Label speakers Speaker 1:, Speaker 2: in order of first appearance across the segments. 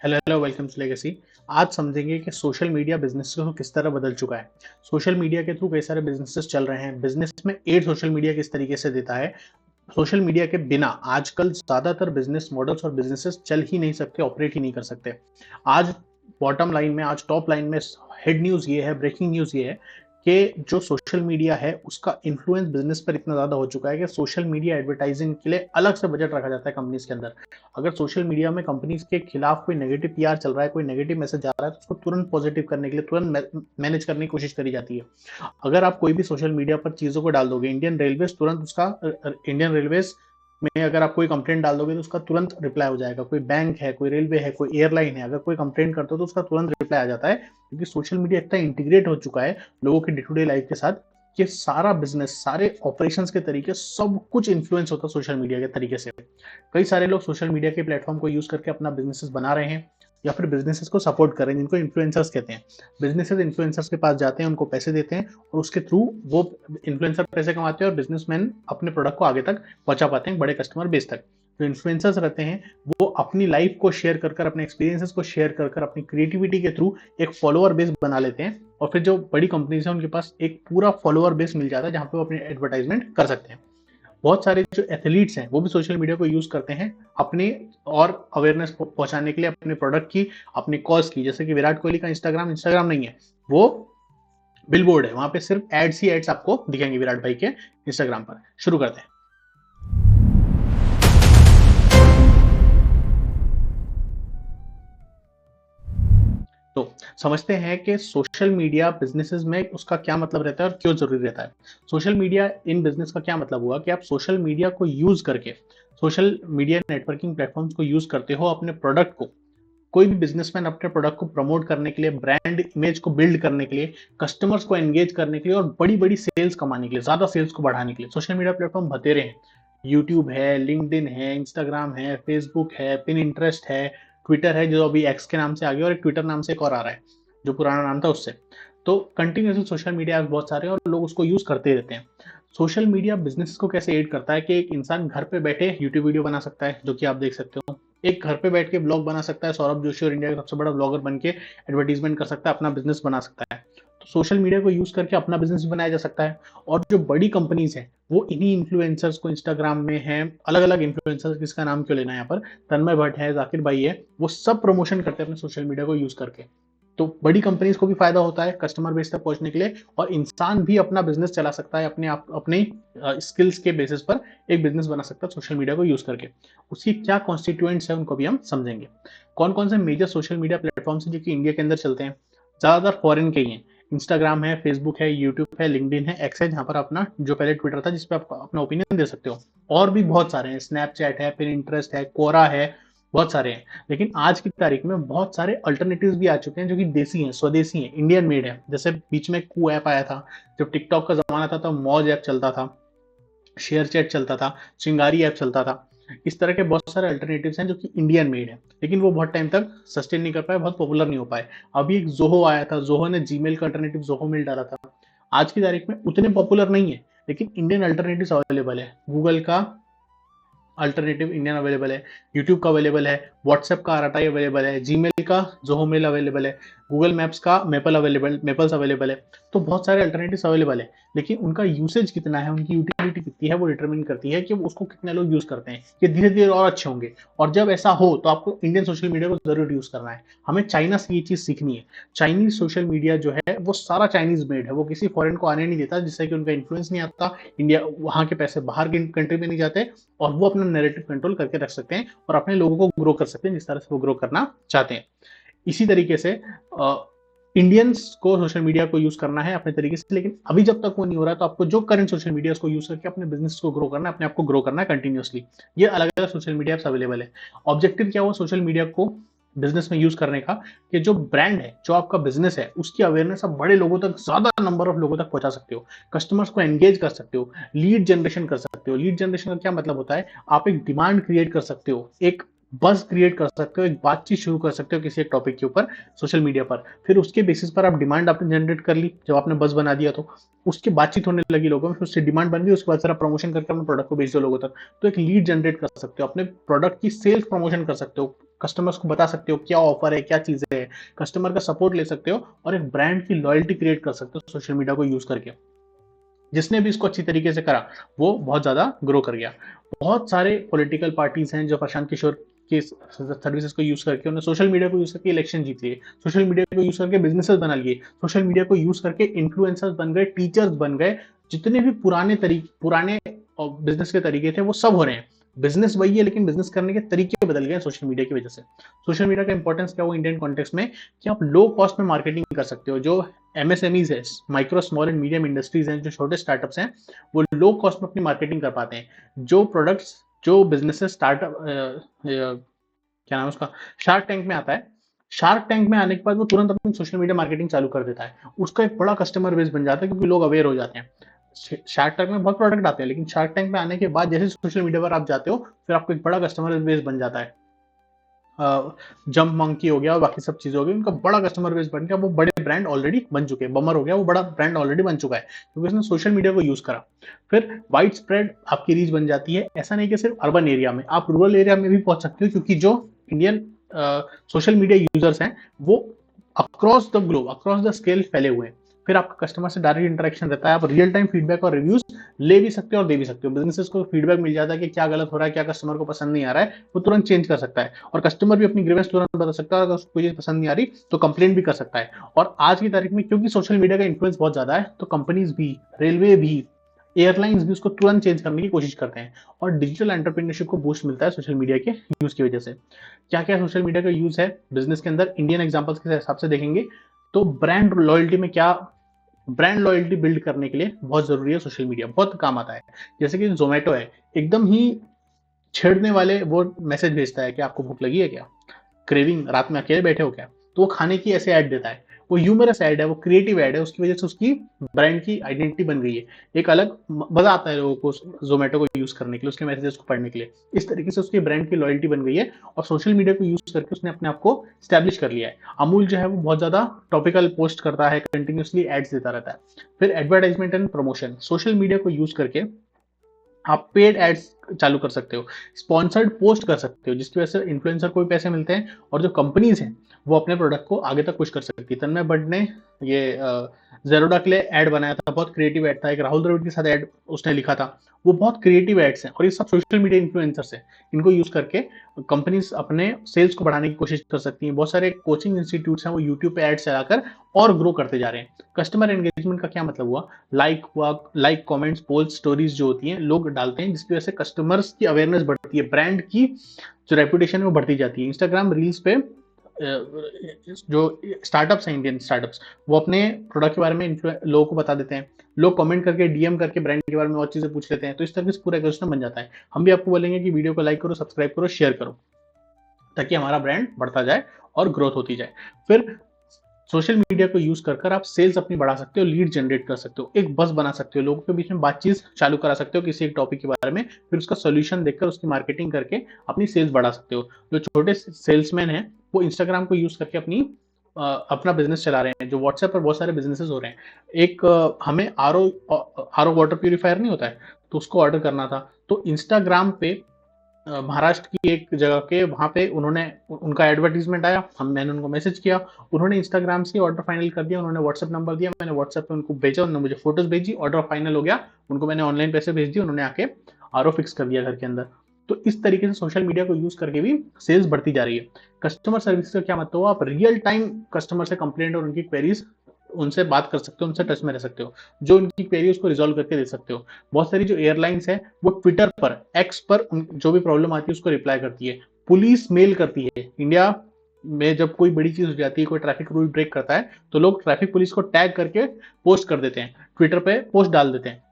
Speaker 1: Hello hello welcome to legacy. आज समझेंगे कि सोशल मीडिया बिजनेस को किस तरह बदल चुका है। सोशल मीडिया के थ्रू कई सारे बिजनेसेस चल रहे हैं। बिजनेस में एड सोशल मीडिया किस तरीके से देता है। सोशल मीडिया के बिना आजकल ज्यादातर बिजनेस मॉडल्स और बिजनेसेस चल ही नहीं सकते, ऑपरेट ही नहीं कर सकते। आज बॉटम लाइन में, आज टॉप लाइन में हेड न्यूज ये है, ब्रेकिंग न्यूज ये है कि जो सोशल मीडिया है उसका इन्फ्लुएंस बिजनेस पर इतना ज्यादा हो चुका है कि सोशल मीडिया एडवर्टाइजिंग के लिए अलग से बजट रखा जाता है कंपनीज के अंदर। अगर सोशल मीडिया में कंपनीज के खिलाफ कोई नेगेटिव पीआर चल रहा है, कोई नेगेटिव मैसेज आ रहा है, तो उसको तुरंत पॉजिटिव करने के लिए तुरंत मैनेज करने की कोशिश करी जाती है। अगर आप कोई भी सोशल मीडिया पर चीजों को डाल दोगे, इंडियन रेलवेज तुरंत उसका इंडियन रेलवेज में अगर आप कोई कंप्लेंट डाल दोगे तो उसका तुरंत रिप्लाई हो जाएगा। कोई बैंक है, कोई रेलवे है, कोई एयरलाइन है, अगर कोई कंप्लेंट करते हो तो उसका तुरंत रिप्लाई आ जाता है, क्योंकि सोशल मीडिया इतना इंटीग्रेट हो चुका है लोगों के डे टू डे लाइफ के साथ कि सारा बिजनेस, सारे ऑपरेशंस के तरीके, सब कुछ इन्फ्लुएंस होता है सोशल मीडिया के तरीके से। कई सारे लोग सोशल मीडिया के प्लेटफॉर्म को यूज करके अपना बिजनेसेस बना रहे हैं या फिर बिजनेसेस को सपोर्ट कर रहे हैं, जिनको इन्फ्लुएंसर्स कहते हैं। बिजनेसेस इन्फ्लुएंसर्स के पास जाते हैं, उनको पैसे देते हैं और उसके थ्रू वो इन्फ्लुएंसर पैसे कमाते हैं और बिजनेसमैन अपने प्रोडक्ट को आगे तक पहुंचा पाते हैं, बड़े कस्टमर बेस तक। जो इन्फ्लुएंसर्स रहते हैं वो अपनी लाइफ को शेयर कर, अपने एक्सपीरियंसेस को शेयर कर, अपनी क्रिएटिविटी के थ्रू एक फॉलोअर बेस बना लेते हैं और फिर जो बड़ी कंपनीज हैं उनके पास एक पूरा फॉलोअर बेस मिल जाता है जहां पे वो अपनी एडवर्टाइजमेंट कर सकते हैं। बहुत सारे जो एथलीट्स हैं वो भी सोशल मीडिया को यूज करते हैं अपने और अवेयरनेस पहुंचाने के लिए, अपने प्रोडक्ट की, अपनी कॉज की। जैसे कि विराट कोहली का इंस्टाग्राम नहीं है, वो बिलबोर्ड है, वहां पे सिर्फ एड्स ही एड्स आपको दिखेंगे विराट भाई के इंस्टाग्राम पर। शुरू करते हैं। तो समझते हैं कि सोशल मीडिया बिजनेसेस में उसका क्या मतलब रहता है और क्यों जरूरी रहता है। सोशल मीडिया इन बिजनेस का क्या मतलब हुआ कि आप सोशल मीडिया को यूज करके, सोशल मीडिया नेटवर्किंग प्लेटफॉर्म्स को यूज करते हो अपने प्रोडक्ट को, कोई भी बिजनेसमैन अपने प्रोडक्ट को प्रमोट करने के लिए, ब्रांड इमेज को बिल्ड करने के लिए, कस्टमर्स को एंगेज करने के लिए और बड़ी बड़ी सेल्स कमाने के लिए, ज्यादा सेल्स को बढ़ाने के लिए सोशल मीडिया प्लेटफॉर्म बतेरे हैं। यूट्यूब है, लिंक्डइन है, इंस्टाग्राम है, फेसबुक है, पिन इंटरेस्ट है, ट्विटर है जो अभी एक्स के नाम से आ गया और एक ट्विटर नाम से एक और आ रहा है जो पुराना नाम था उससे। तो कंटिन्यूसली सोशल मीडिया ऐप्स बहुत सारे हैं और लोग उसको यूज करते रहते हैं। सोशल मीडिया बिजनेस को कैसे एड करता है कि एक इंसान घर पे बैठे यूट्यूब वीडियो बना सकता है, जो कि आप देख सकते हो। एक घर पे बैठ के ब्लॉग बना सकता है, सौरभ जोशी और इंडिया का सबसे बड़ा ब्लॉगर बन के एडवर्टीजमेंट कर सकता है, अपना बिजनेस बना सकता है। तो सोशल मीडिया को यूज करके अपना बिजनेस बनाया जा सकता है। और जो बड़ी कंपनीज हैं वो इन्हीं इन्फ्लुएंसर्स को, इंस्टाग्राम में है अलग अलग इन्फ्लुएंसर्स, किसका नाम क्यों लेना है यहाँ पर, तन्मय भट्ट है, जाकिर भाई है, वो सब प्रमोशन करते हैं अपने सोशल मीडिया को यूज करके। तो बड़ी कंपनीज को भी फायदा होता है कस्टमर बेस तक पहुंचने के लिए, और इंसान भी अपना बिजनेस चला सकता है अपने आप, अपने स्किल्स के बेसिस पर एक बिजनेस बना सकता है सोशल मीडिया को यूज करके। उसकी क्या कॉन्स्टिट्यूएंट्स है उनको भी हम समझेंगे। कौन कौन से मेजर सोशल मीडिया प्लेटफॉर्म्स हैं जो कि इंडिया के अंदर चलते हैं। ज्यादातर फॉरेन के ही हैं। इंस्टाग्राम है, फेसबुक है, यूट्यूब है, लिंक्डइन है, एक्स है जहां पर अपना, जो पहले ट्विटर था जिसपे आप अपना ओपिनियन दे सकते हो। और भी बहुत सारे हैं, स्नैपचैट है, पिन इंटरेस्ट है, कोरा है, बहुत सारे हैं। लेकिन आज की तारीख में बहुत सारे अल्टरनेटिव्स भी आ चुके हैं जो कि देसी हैं, स्वदेशी हैं, इंडियन मेड है। जैसे बीच में कू ऐप आया था, जब टिकटॉक का जमाना था तब मौज ऐप चलता था, शेयर चैट चलता था, चिंगारी ऐप चलता था। इस तरह के बहुत सारे अल्टरनेटिव्स हैं जो कि इंडियन मेड है, लेकिन वो बहुत टाइम तक सस्टेन नहीं कर पाए, बहुत पॉपुलर नहीं हो पाए। अभी एक जोहो आया था, जोहो ने जीमेल का अल्टरनेटिव जोहो मेल डाला था। आज की तारीख में उतने पॉपुलर नहीं है, लेकिन इंडियन अल्टरनेटिव अवेलेबल है। गूगल का अल्टरनेटिव इंडियन अवेलेबल है, यूट्यूब का अवेलेबल है, व्हाट्सएप का आरटाई अवेलेबल है, जीमेल का जोहो मेल अवेलेबल है, गूगल मैप्स का मेपल्स अवेलेबल है। तो बहुत सारे अल्टरनेटिव्स अवेलेबल है, लेकिन उनका यूसेज कितना है, उनकी यूटिलिटी कितनी है, वो डिटरमिन करती है कि उसको कितने लोग यूज करते हैं। ये धीरे धीरे और अच्छे होंगे, और जब ऐसा हो तो आपको इंडियन सोशल मीडिया को जरूर यूज करना है। हमें चाइना से ये चीज सीखनी है। चाइनीज सोशल मीडिया जो है वो सारा चाइनीज मेड है, वो किसी फॉरेन को आने नहीं देता, जिससे कि उनका इन्फ्लुएंस नहीं आता, इंडिया वहां के पैसे बाहर की कंट्री में नहीं जाते, और वो अपना नैरेटिव कंट्रोल करके रख सकते हैं और अपने लोगों को ग्रो कर सकते हैं जिस तरह से वो ग्रो करना चाहते हैं। इसी तरीके से इंडियंस को सोशल मीडिया को यूज करना है अपने तरीके से, लेकिन अभी जब तक वो नहीं हो रहा तो आपको जो करंट सोशल मीडिया को यूज करके अपने बिजनेस को ग्रो करना है, अपने आप को ग्रो करना है कंटिन्यूअसली। ये अलग अलग सोशल मीडिया अवेलेबल है। ऑब्जेक्टिव क्या हुआ सोशल मीडिया को बिजनेस में यूज करने का, कि जो ब्रांड है, जो आपका बिजनेस है, उसकी अवेयरनेस आप बड़े लोगों तक, ज्यादा नंबर ऑफ लोगों तक पहुंचा सकते हो, कस्टमर्स को एंगेज कर सकते हो, लीड जनरेशन कर सकते हो। लीड जनरेशन का क्या मतलब होता है, आप एक डिमांड क्रिएट कर सकते हो, एक बस क्रिएट कर सकते हो, एक बातचीत शुरू कर सकते हो किसी एक टॉपिक के ऊपर सोशल मीडिया पर। फिर उसके बेसिस पर आप डिमांड आपने जनरेट कर ली, जब आपने बस बना दिया तो उसकी बातचीत होने लगी लोगों में, फिर उससे डिमांड बन गई, उसके बाद सारा प्रमोशन करके अपने प्रोडक्ट को बेच दो लोगों तक। तो एक लीड जनरेट कर सकते हो, अपने प्रोडक्ट की सेल्स प्रमोशन कर सकते हो, कस्टमर्स को बता सकते हो क्या ऑफर है, क्या चीजें है, कस्टमर का सपोर्ट ले सकते हो और एक ब्रांड की लॉयल्टी क्रिएट कर सकते हो सोशल मीडिया को यूज करके। जिसने भी इसको अच्छी तरीके से करा वो बहुत ज्यादा ग्रो कर गया। बहुत सारे पॉलिटिकल पार्टीज हैं जो प्रशांत किशोर की सर्विसेज को यूज करके उन्होंने सोशल मीडिया को यूज करके इलेक्शन जीत लिए, सोशल मीडिया को यूज करके बिजनेसेस बना लिए, सोशल मीडिया को यूज करके इन्फ्लुएंसर्स बन गए, टीचर्स बन गए। जितने भी पुराने बिजनेस के तरीके थे वो सब हो रहे हैं। बिजनेस वही है लेकिन बिजनेस करने के तरीके बदल गए सोशल मीडिया की वजह से। सोशल मीडिया का इंपॉर्टेंस क्या हुआ इंडियन कॉन्टेक्स्ट में कि आप लो कॉस्ट में मार्केटिंग कर सकते हो। जो एमएसएमईज है, micro small and medium industries हैं, जो छोटे स्टार्टअप्स हैं, वो लो कॉस्ट में अपनी मार्केटिंग कर पाते हैं। जो प्रोडक्ट्स, जो बिजनेसेस स्टार्टअप क्या नाम है उसका, शार्क टैंक में आता है। शार्क टैंक में आने के बाद वो तुरंत अपनी सोशल मीडिया मार्केटिंग चालू कर देता है, उसका एक बड़ा कस्टमर बेस बन जाता है क्योंकि लोग अवेयर हो जाते हैं। शार्क टैंक में बहुत प्रोडक्ट आते हैं लेकिन शार्क टैंक में आने के बाद जैसे सोशल मीडिया पर आप जाते हो फिर आपको एक बड़ा कस्टमर बेस बन जाता है। जंप मंकी हो गया और बाकी सब चीजें हो गई, उनका बड़ा कस्टमर बेस बन गया, वो बड़े ब्रांड ऑलरेडी बन चुके हैं। बमर हो गया, वो बड़ा ब्रांड ऑलरेडी बन चुका है क्योंकि उसने सोशल मीडिया को यूज करा। फिर वाइड स्प्रेड आपकी रीच बन जाती है। ऐसा नहीं कि सिर्फ अर्बन एरिया में, आप रूरल एरिया में भी पहुंच सकते हो क्योंकि जो इंडियन सोशल मीडिया यूजर्स हैं वो across the globe, across the scale फैले हुए हैं। फिर आपका कस्टमर से डायरेक्ट इंटरेक्शन रहता है, आप रियल टाइम फीडबैक और रिव्यूज ले भी सकते हो और दे भी सकते हो। बिजनेसेस को फीडबैक मिल जाता है कि क्या गलत हो रहा है, क्या कस्टमर को पसंद नहीं आ रहा है, वो तुरंत चेंज कर सकता है। और कस्टमर भी अपनी ग्रीवेंस तुरंत बता सकता है, अगर उसको कोई चीज पसंद नहीं आ रही तो कंप्लेंट भी कर सकता है। और आज की तारीख में क्योंकि सोशल मीडिया का इन्फ्लुएंस बहुत ज्यादा है तो कंपनीज भी, रेलवे भी, एयरलाइंस भी उसको तुरंत चेंज करने की कोशिश करते हैं। और डिजिटल एंटरप्रेन्योरशिप को बूस्ट मिलता है सोशल मीडिया के यूज की वजह से। क्या क्या सोशल मीडिया का यूज है बिजनेस के अंदर, इंडियन एग्जांपल्स के हिसाब से देखेंगे तो ब्रांड लॉयल्टी में क्या, ब्रांड लॉयल्टी बिल्ड करने के लिए बहुत जरूरी है सोशल मीडिया, बहुत काम आता है। जैसे कि जोमेटो है, एकदम ही छेड़ने वाले वो मैसेज भेजता है कि आपको भूख लगी है क्या, क्रेविंग, रात में अकेले बैठे हो क्या, तो वो खाने की ऐसे ऐड देता है। वो ह्यूमरस ऐड है, वो क्रिएटिव ऐड है, उसकी वजह से उसकी ब्रांड की आइडेंटिटी बन गई है। एक अलग मजा आता है लोगों को जोमेटो को यूज करने के लिए, उसके मैसेजेस को पढ़ने के लिए। इस तरीके से उसकी ब्रांड की लॉयल्टी बन गई है और सोशल मीडिया को यूज करके उसने अपने आप को स्टैब्लिश कर लिया है। अमूल जो है वो बहुत ज्यादा टॉपिकल पोस्ट करता है, कंटिन्यूसली एड्स देता रहता है। फिर advertisement and promotion, social media को यूज करके आप पेड एड्स चालू कर सकते हो, स्पॉन्सर्ड पोस्ट कर सकते हो, जिसकी वजह से इन्फ्लुएंसर को भी पैसे मिलते हैं और जो कंपनीज हैं वो अपने प्रोडक्ट को आगे तक पुश कर सकती है। तन्मय बट ने ये जेरोडा के लिए एड बनाया था, बहुत क्रिएटिव एड था। एक राहुल द्रविड़ के साथ एड उसने लिखा था, वो बहुत क्रिएटिव एड्स हैं और ये सब सोशल मीडिया इन्फ्लुएंसर्स हैं। इनको यूज करके कंपनीज अपने सेल्स को बढ़ाने की कोशिश कर सकती हैं। बहुत सारे कोचिंग इंस्टीट्यूट्स हैं वो यूट्यूब पे एड्स चलाकर और ग्रो करते जा रहे हैं। कस्टमर एंगेजमेंट का क्या मतलब हुआ, लाइक हुआ, लाइक कमेंट्स, पोल्स, स्टोरीज जो होती हैं लोग डालते हैं, जिसकी वजह से कस्टमर्स की अवेयरनेस बढ़ती है, ब्रांड की जो रेपुटेशन है वो बढ़ती जाती है। इंस्टाग्राम रील्स पे जो स्टार्टअप्स हैं, इंडियन स्टार्टअप्स, वो अपने प्रोडक्ट के बारे में लोगों को बता देते हैं। लोग कमेंट करके, डीएम करके ब्रांड के बारे में और चीजें पूछ लेते हैं, तो इस तरह से पूरा इकोसिस्टम बन जाता है। हम भी आपको बोलेंगे कि वीडियो को लाइक करो, सब्सक्राइब करो, शेयर करो, ताकि हमारा ब्रांड बढ़ता जाए और ग्रोथ होती जाए। फिर सोशल मीडिया को यूज कर आप सेल्स अपनी बढ़ा सकते हो, लीड जनरेट कर सकते हो, एक बस बना सकते हो, लोगों के बीच में बातचीत चालू करा सकते हो किसी एक टॉपिक के बारे में, फिर उसका सोल्यूशन देखकर उसकी मार्केटिंग करके अपनी सेल्स बढ़ा सकते हो। जो छोटे सेल्समैन हैं वो इंस्टाग्राम को यूज करके अपना बिजनेस चला रहे हैं। जो व्हाट्सएप पर बहुत सारे बिजनेसेस हो रहे हैं। एक हमें आरओ वाटर प्यूरिफायर नहीं होता है, तो उसको ऑर्डर करना था, तो इंस्टाग्राम पे महाराष्ट्र की एक जगह के वहां पे उनका एडवर्टीजमेंट आया, मैंने उनको मैसेज किया, उन्होंने इंस्टाग्राम से ऑर्डर फाइनल कर दिया, उन्होंने व्हाट्सएप नंबर दिया, मैंने व्हाट्सएप पे उनको भेजा, उन्होंने मुझे फोटोज भेजी, ऑर्डर फाइनल हो गया, उनको मैंने ऑनलाइन पैसे भेज दिए, उन्होंने आके आरओ फिक्स कर दिया घर के अंदर। तो इस तरीके से सोशल मीडिया को यूज करके भी सेल्स बढ़ती जा रही है। कस्टमर सर्विस का क्या मतलब हुआ, आप रियल टाइम कस्टमर से कंप्लेंट और उनकी क्वेरीज, उनसे बात कर सकते हो, उनसे टच में रह सकते हो, जो उनकी क्वेरी उसको रिजॉल्व करके दे सकते हो। बहुत सारी जो एयरलाइंस है वो ट्विटर पर, एक्स पर जो भी प्रॉब्लम आती है उसको रिप्लाई करती है। पुलिस मेल करती है। इंडिया में जब कोई बड़ी चीज हो जाती है, कोई ट्रैफिक रूल ब्रेक करता है, तो लोग ट्रैफिक पुलिस को टैग करके पोस्ट कर देते हैं, ट्विटर पे पोस्ट डाल देते हैं,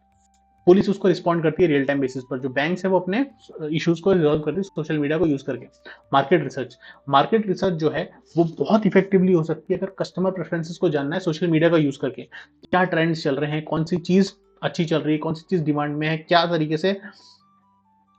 Speaker 1: पुलिस उसको रिस्पॉन्ड करती है रियल टाइम बेसिस पर। जो बैंक है वो अपने इश्यूज को रिजॉल्व करती है सोशल मीडिया को यूज करके। मार्केट रिसर्च जो है वो बहुत इफेक्टिवली हो सकती है अगर कस्टमर प्रेफरेंसेस को जानना है सोशल मीडिया का यूज करके। क्या ट्रेंड्स चल रहे हैं, कौन सी चीज अच्छी चल रही है, कौन सी चीज डिमांड में है, क्या तरीके से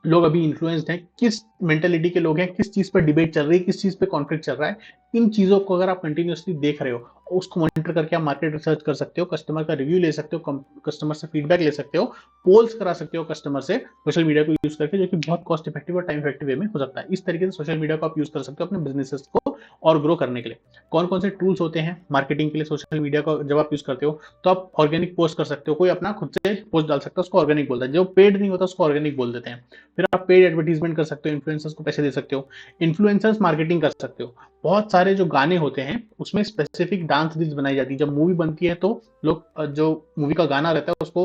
Speaker 1: लोग अभी इन्फ्लुएंस्ड हैं, किस मेंटालिटी के लोग हैं, किस चीज़ पे डिबेट चल रही है, किस चीज़ पे कॉन्फ्लिक्ट चल रहा है। इन चीज़ों को अगर आप कंटिन्यूअसली देख रहे हो, उसको मॉनिटर करके आप मार्केट रिसर्च कर सकते हो, कस्टमर का रिव्यू ले सकते हो, कस्टमर से फीडबैक ले सकते हो, पोल्स करा सकते हो कस्टमर से सोशल मीडिया को यूज़ करके, जो कि बहुत कॉस्ट इफेक्टिव और टाइम इफेक्टिव वे में हो सकता है। इस तरीके से सोशल मीडिया को आप यूज़ कर सकते हो अपने बिज़नेसेस को और ग्रो करने के लिए। कौन-कौन से टूल्स होते हैं मार्केटिंग के लिए सोशल मीडिया को जब आप यूज़ करते हो, तो आप ऑर्गेनिक पोस्ट कर सकते हो। कोई अपना खुद से पोस्ट डाल सकता है, उसको ऑर्गेनिक बोलता है। जो पेड नहीं होता उसको ऑर्गेनिक बोल देते हैं। फिर आप पेड एडवर्टाइजमेंट कर सकते हो, इन्फ्लुएंसर्स को पैसे दे सकते हो, इन्फ्लुएंसर्स मार्केटिंग कर सकते हो। बहुत सारे जो गाने होते हैं उसमें स्पेसिफिक डांस रील्स बनाई जाती है। जब मूवी बनती है तो लोग जो मूवी का गाना रहता है उसको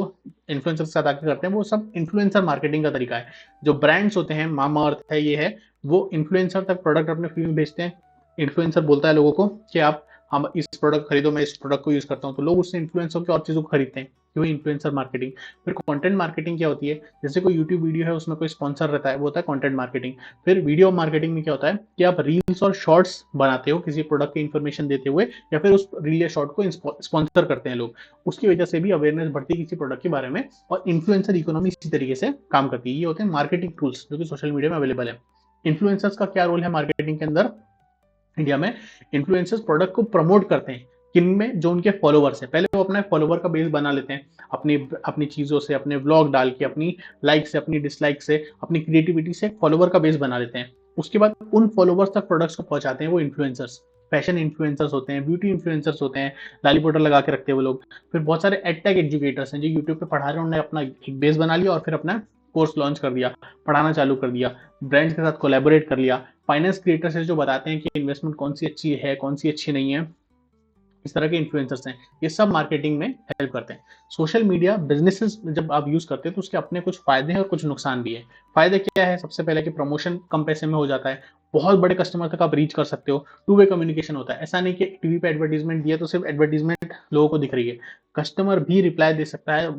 Speaker 1: इन्फ्लुएंसर के साथ आके करते हैं। वो सब इन्फ्लुएंसर मार्केटिंग का तरीका है। जो ब्रांड्स होते हैं, मामा अर्थ है, ये है, वो इन्फ्लुएंसर तक प्रोडक्ट अपने फ्री में बेचते हैं। इन्फ्लुएंसर बोलता है लोगों को कि आप हम इस प्रोडक्ट खरीदो, मैं इस प्रोडक्ट को यूज करता हूँ, तो लोग उससे इन्फ्लुएंस होकर और चीजों को खरीदते हैं। वही इन्फ्लुएंसर मार्केटिंग। फिर कंटेंट मार्केटिंग क्या होती है? जैसे कोई यूट्यूब वीडियो है, उसमें कोई स्पॉन्सर रहता है, वो होता है कंटेंट मार्केटिंग। फिर वीडियो मार्केटिंग में क्या होता है कि आप रील्स और शॉर्ट्स बनाते हो किसी प्रोडक्ट की इन्फॉर्मेशन देते हुए, या फिर उस रील या शॉर्ट को स्पॉन्सर करते हैं लोग। उसकी वजह से भी अवेयरनेस बढ़ती है किसी प्रोडक्ट के बारे में, और इन्फ्लुएंसर इकोनॉमी इसी तरीके से काम करती है। ये होते हैं मार्केटिंग टूल्स जो कि सोशल मीडिया में अवेलेबल है। इन्फ्लुएंसर्स का क्या रोल है मार्केटिंग के अंदर? इंडिया में इन्फ्लुएंसर्स प्रोडक्ट को प्रमोट करते हैं किन में? जो उनके फॉलोवर्स है। पहले वो अपना फॉलोवर का बेस बना लेते हैं अपनी अपनी चीजों से, अपने व्लॉग डाल के, अपनी लाइक से, अपनी डिसलाइक से, अपनी क्रिएटिविटी से फॉलोवर का बेस बना लेते हैं। उसके बाद उन फॉलोवर्स तक प्रोडक्ट्स को पहुंचाते हैं वो इन्फ्लुएंसर्स। फैशन इन्फ्लुएंसर्स होते हैं, ब्यूटी इन्फ्लुएंसर्स होते हैं, लाली पाउडर लगा के रखते हैं वो लोग। फिर बहुत सारे एडटेक एजुकेटर्स हैं जो यूट्यूब पे पढ़ा रहे हैं, उन्होंने अपना एक बेस बना लिया और फिर अपना कोर्स लॉन्च कर दिया, पढ़ाना चालू कर दिया, ब्रांड्स के साथ कोलैबोरेट कर लिया। फाइनेंस क्रिएटर्स है जो बताते हैं कि इन्वेस्टमेंट कौन सी अच्छी है, कौन सी अच्छी नहीं है। इस तरह के इन्फ्लुएंसर्स हैं, ये सब मार्केटिंग में हेल्प करते हैं। सोशल मीडिया बिजनेसेस जब आप यूज करते हैं तो उसके अपने कुछ फायदे हैं और कुछ नुकसान भी है। फायदे क्या है? सबसे पहले कि प्रमोशन कम पैसे में हो जाता है, बहुत बड़े कस्टमर तक आप रीच कर सकते हो, टू वे कम्युनिकेशन होता है। ऐसा नहीं कि टीवी पे एडवर्टीजमेंट दिया तो सिर्फ एडवर्टीजमेंट लोगों को दिख रही है, कस्टमर भी रिप्लाई दे सकता है,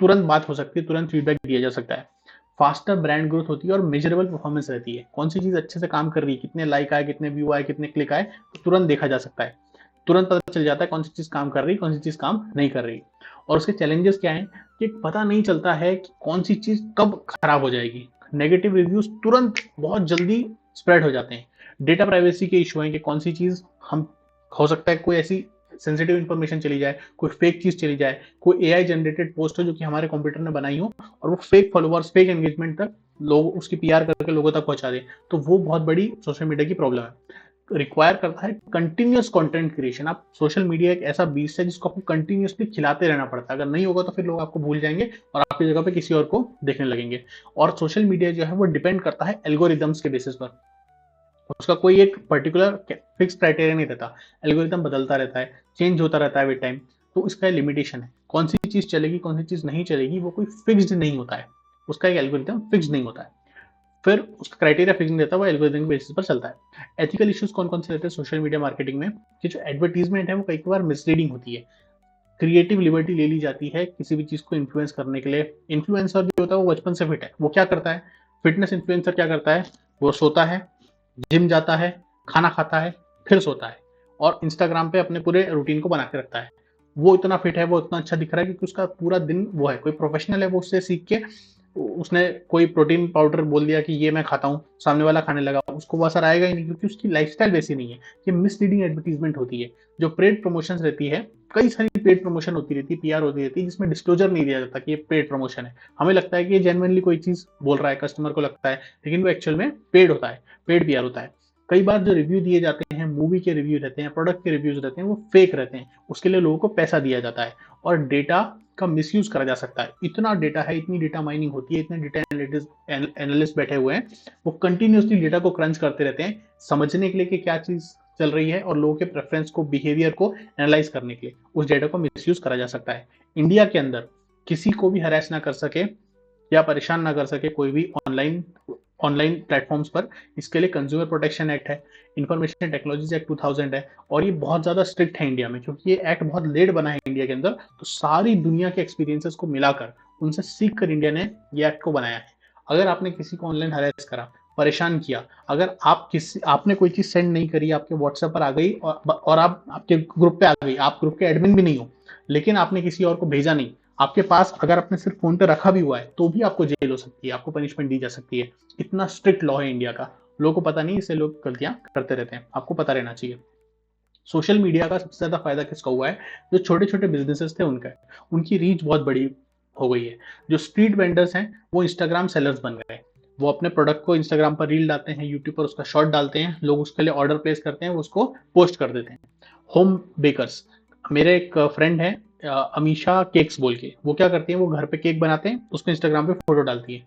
Speaker 1: तुरंत बात हो सकती है, तुरंत फीडबैक दिया जा सकता है। फास्टर ब्रांड ग्रोथ होती है और मेजरेबल परफॉर्मेंस रहती है। कौन सी चीज अच्छे से काम कर रही है, कितने लाइक आए, कितने व्यू आए, कितने क्लिक आए, तो तुरंत देखा जा सकता है। तुरंत पता चल जाता है कौन सी चीज काम कर रही है, कौन सी चीज काम नहीं कर रही। और उसके चैलेंजेस क्या हैं कि पता नहीं चलता है कि कौन सी चीज कब खराब हो जाएगी। नेगेटिव रिव्यूज तुरंत बहुत जल्दी स्प्रेड हो जाते हैं। डेटा प्राइवेसी के इशू हैं कि कौन सी चीज हम, हो सकता है कोई ऐसी सेंसिटिव इन्फॉर्मेशन चली जाए, कोई फेक चीज चली जाए, कोई एआई जनरेटेड पोस्ट हो जो कि हमारे कंप्यूटर ने बनाई हो और वो फेक फॉलोअर्स, फेक एंगेजमेंट तक लोग उसकी पीआर करके लोगों तक पहुंचा दे, तो वो बहुत बड़ी सोशल मीडिया की प्रॉब्लम है। रिक्वायर करता है कंटिन्यूअस कंटेंट क्रिएशन। आप सोशल मीडिया एक ऐसा बीस्ट है जिसको आपको कंटिन्यूअसली खिलाते रहना पड़ता है। अगर नहीं होगा तो फिर लोग आपको भूल जाएंगे और आपकी जगह पे किसी और को देखने लगेंगे। और सोशल मीडिया जो है वो डिपेंड करता है एल्गोरिदम्स के बेसिस पर। उसका कोई एक पर्टिकुलर फिक्स क्राइटेरिया नहीं रहता, एल्गोरिदम बदलता रहता है, चेंज होता रहता है विद टाइम। तो इसका लिमिटेशन है, कौन सी चीज चलेगी, कौन सी चीज नहीं चलेगी, वो कोई फिक्स्ड नहीं होता है। उसका एक एल्गोरिदम फिक्स नहीं होता है, फिर उसका क्राइटेरिया फिक्स नहीं रहता, वो एल्गोरिदम के बेसिस पर चलता है। एथिकल इश्यूज कौन कौन से रहते हैं सोशल मीडिया मार्केटिंग में? कि जो एडवर्टीजमेंट है वो कई बार मिसलीडिंग होती है, क्रिएटिव लिबर्टी ले ली जाती है किसी भी चीज को इन्फ्लुएंस करने के लिए। इन्फ्लुएंसर जो होता है वो बचपन से फिट है, वो क्या करता है? फिटनेस इन्फ्लुएंसर क्या करता है? वो सोता है, जिम जाता है, खाना खाता है, फिर सोता है, और इंस्टाग्राम पे अपने पूरे रूटीन को बना के रखता है। वो इतना फिट है, वो इतना अच्छा दिख रहा है क्योंकि उसका पूरा दिन वो है, कोई प्रोफेशनल है, वो उससे सीख के उसने कोई प्रोटीन पाउडर बोल दिया कि ये मैं खाता हूँ, सामने वाला खाने लगा, उसको वो असर आएगा ही नहीं क्योंकि उसकी लाइफस्टाइल वैसी नहीं है। ये मिसलीडिंग एडवर्टीजमेंट होती है। जो पेड प्रमोशन रहती है, कई सारी पेड प्रमोशन होती रहती है, पीआर होती रहती है, जिसमें डिस्क्लोजर नहीं दिया जाता कि ये पेड प्रमोशन है। हमें लगता है कि ये जेन्युइनली कोई चीज बोल रहा है, कस्टमर को लगता है, लेकिन वो एक्चुअल में पेड होता है, पेड पीआर होता है। कई बार जो रिव्यू दिए जाते हैं, मूवी के रिव्यू रहते हैं, प्रोडक्ट के रिव्यूज रहते हैं, वो फेक रहते हैं, उसके लिए लोगों को पैसा दिया जाता है और डेटा का मिसयूज करा जा सकता है। इतना डेटा है, इतनी डेटा माइनिंग होती है, इतने डेटा एनालिस्ट बैठे हुए हैं, वो कंटिन्यूसली डेटा को क्रंच करते रहते हैं समझने के लिए कि क्या चीज चल रही है, और लोगों के प्रेफरेंस को, बिहेवियर को एनालाइज करने के लिए उस डेटा को मिसयूज करा जा सकता है। इंडिया के अंदर किसी को भी हरास ना कर सके या परेशान ना कर सके कोई भी ऑनलाइन ऑनलाइन प्लेटफॉर्म्स पर, इसके लिए कंज्यूमर प्रोटेक्शन एक्ट है, इंफॉर्मेशन टेक्नोलॉजीज एक्ट 2000 है, और ये बहुत ज्यादा स्ट्रिक्ट है इंडिया में क्योंकि ये एक्ट बहुत लेट बना है इंडिया के अंदर। तो सारी दुनिया के एक्सपीरियंसेस को मिलाकर, उनसे सीख कर इंडिया ने ये एक्ट को बनाया है। अगर आपने किसी को ऑनलाइन हरास करा, परेशान किया, अगर आपने कोई चीज सेंड नहीं करी, आपके व्हाट्सएप पर आ गई और आप आपके ग्रुप पे आ गई, आप ग्रुप के एडमिन भी नहीं हो, लेकिन आपने किसी और को भेजा नहीं, आपके पास अगर आपने सिर्फ फ़ोन पे रखा भी हुआ है, तो भी आपको जेल हो सकती है, आपको पनिशमेंट दी जा सकती है। इतना स्ट्रिक्ट लॉ है इंडिया का। लोगों को पता नहीं, इसलिए लोग गलतियाँ करते रहते हैं। आपको पता रहना चाहिए। सोशल मीडिया का सबसे ज़्यादा फ़ायदा किसका हुआ है? जो छोटे-छोटे बिज़नेसेस थे उनका है। उनकी रीच बहुत बड़ी हो गई है। जो स्ट्रीट वेंडर्स हैं, वो इंस्टाग्राम सेलर्स बन गए। वो अपने प्रोडक्ट को इंस्टाग्राम पर रील डालते हैं, यूट्यूब पर उसका शॉर्ट डालते हैं, लोग उसके लिए ऑर्डर प्लेस करते हैं, वो उसको पोस्ट कर देते हैं। होम बेकर्स, मेरे एक फ्रेंड है अमीषा केक्स बोल के, वो क्या करती हैं, वो घर पे केक बनाते हैं, उसको इंस्टाग्राम पे फ़ोटो डालती हैं।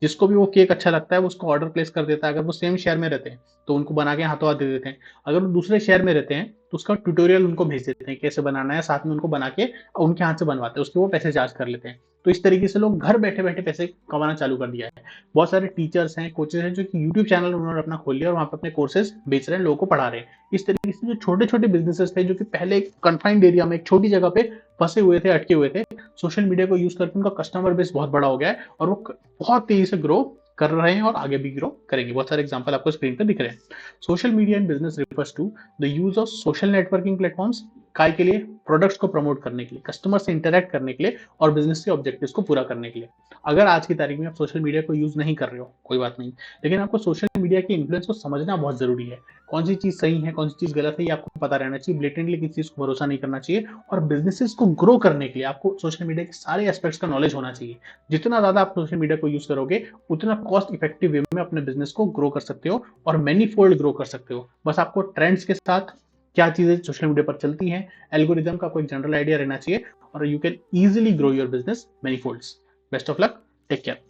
Speaker 1: जिसको भी वो केक अच्छा लगता है वो उसको ऑर्डर प्लेस कर देता है। अगर वो सेम शहर में रहते हैं तो उनको बना के हाथों हाथ दे देते हैं। अगर वो दूसरे शहर में रहते हैं तो उसका ट्यूटोरियल उनको भेज देते हैं कैसे बनाना है, साथ में उनको बना के उनके हाथ से बनवाते हैं, उसके वो पैसे चार्ज कर लेते हैं। तो इस तरीके से लोग घर बैठे बैठे पैसे कमाना चालू कर दिया है। बहुत सारे टीचर्स हैं, कोचेज हैं जो कि यूट्यूब चैनल उन्होंने अपना खोल लिया और वहाँ पे अपने कोर्सेज बेच रहे हैं, लोगों को पढ़ा रहे हैं। इस तरीके से जो छोटे छोटे बिजनेसेस थे जो कि पहले एक कन्फाइंड एरिया में एक छोटी जगह पे फंसे हुए थे, अटके हुए थे, सोशल मीडिया को यूज करके उनका कस्टमर बेस बहुत बड़ा हो गया है और वो बहुत तेजी से ग्रो कर रहे हैं और आगे भी ग्रो करेंगे। बहुत सारे एग्जांपल आपको स्क्रीन पे दिख रहे हैं। Social media in business refers to the use of social networking platforms, काय के लिए, प्रोडक्ट्स को प्रमोट करने के लिए, कस्टमर से इंटरेक्ट करने के लिए और बिजनेस के ऑब्जेक्टिव्स को पूरा करने के लिए। अगर आज की तारीख में आप सोशल मीडिया को यूज नहीं कर रहे हो, कोई बात नहीं, लेकिन आपको सोशल मीडिया के इन्फ्लुएंस को समझना बहुत जरूरी है। कौन सी चीज सही है, कौन सी चीज गलत है, ये आपको पता रहना चाहिए। ब्लेटेंटली किसी चीज को भरोसा नहीं करना चाहिए और बिजनेसेस को ग्रो करने के लिए आपको सोशल मीडिया के सारे एस्पेक्ट्स का नॉलेज होना चाहिए। जितना ज्यादा आप सोशल मीडिया को यूज करोगे उतना कॉस्ट इफेक्टिव वे में अपने बिजनेस को ग्रो कर सकते हो और मैनी फोल्ड ग्रो कर सकते हो। बस आपको ट्रेंड्स के साथ क्या चीजें सोशल मीडिया पर चलती हैं, एल्गोरिदम का कोई जनरल आइडिया रहना चाहिए और you can easily grow your business many folds. Best of luck, take care.